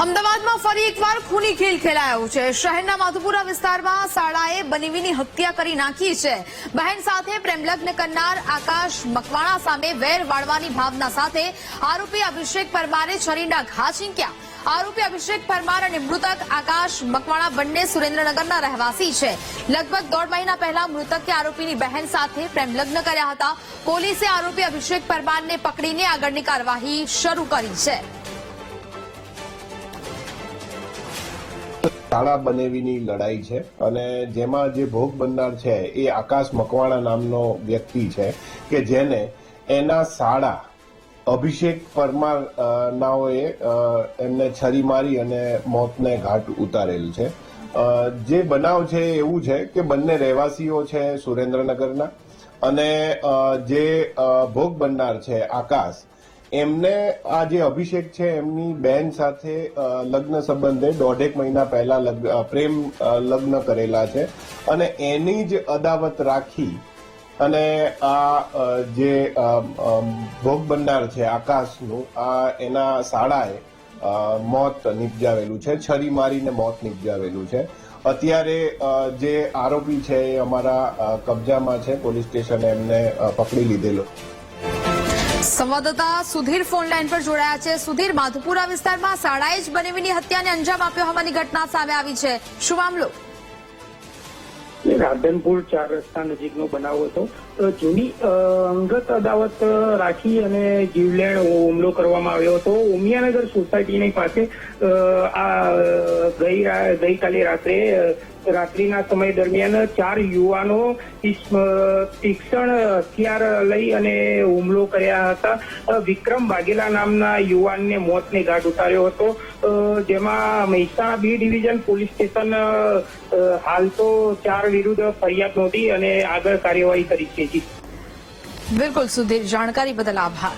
અમદાવાદમાં ફરી એકવાર ખૂની ખેલ ખેલાયો છે। શહેરના માધુપુરા વિસ્તારમાં શાળાએ બનેવીની હત્યા કરી નાખી છે। બહેન સાથે પ્રેમલગ્ન કરનાર આકાશ મકવાણા સામે વેર વાળવાની ભાવના સાથે આરોપી અભિષેક પરમારે છરીના ઘા ઝીંક્યા। આરોપી અભિષેક પરમાર અને મૃતક આકાશ મકવાણા બંને સુરેન્દ્રનગરના રહેવાસી છે। લગભગ 1.5 મહિના પહેલા મૃતકે આરોપીની બહેન સાથે પ્રેમલગ્ન કર્યા હતા। પોલીસે આરોપી અભિષેક પરમારને પકડીને આગળની કાર્યવાહી શરૂ કરી છે। શાળા બનેવીની લડાઈ છે અને જેમાં જે ભોગ બનનાર છે એ આકાશ મકવાણા નામનો વ્યક્તિ છે કે જેને એના શાળા અભિષેક પરમાર નાઓએ એમને છરી મારી અને મોતને ઘાટ ઉતારેલ છે। જે બનાવ છે એવું છે કે બંને રહેવાસીઓ છે સુરેન્દ્રનગરના અને જે ભોગ બનનાર છે આકાશ એમને આ જે અભિષેક છે એમની બહેન સાથે લગ્ન સંબંધે 1.5 મહિના પહેલા પ્રેમ લગ્ન કરેલા છે અને એની જ અદાવત રાખી અને આ જે ભોગ બનનાર છે આકાશનું આ એના શાળાએ મોત નિપજાવેલું છે, છરી મારીને મોત નિપજાવેલું છે। અત્યારે જે આરોપી છે એ અમારા કબજામાં છે, પોલીસ સ્ટેશને એમને પકડી લીધેલો। સંવાદદાતા સુધીર ફોન લાઈન પર જોડાયા છે। સુધીર, માધુપુરા વિસ્તારમાં શાળાએ જ બનેવીની હત્યાને અંજામ આપ્યો હોવાની ઘટના સામે આવી છે, શું મામલો? રાધનપુર 4 રસ્તા નજીકનો બનાવ હતો। જૂની અંગત અદાવત રાખી અને જીવલેણ હુમલો કરવામાં આવ્યો હતો। ઉમિયાનગર સોસાયટીની પાસે ગઈકાલે રાત્રિના સમય દરમિયાન 4 યુવાનો તીક્ષ્ણ હથિયાર લઈ અને હુમલો કર્યા હતા। વિક્રમ વાઘેલા નામના યુવાનને મોતને ઘાટ ઉતાર્યો હતો, જેમાં Mehsana B division police station હાલ તો 4 વિરુદ્ધ ફરિયાદ નોંધી અને આગળ કાર્યવાહી કરી છે। બિલકુલ સુધીર, જાણકારી બદલ આભાર।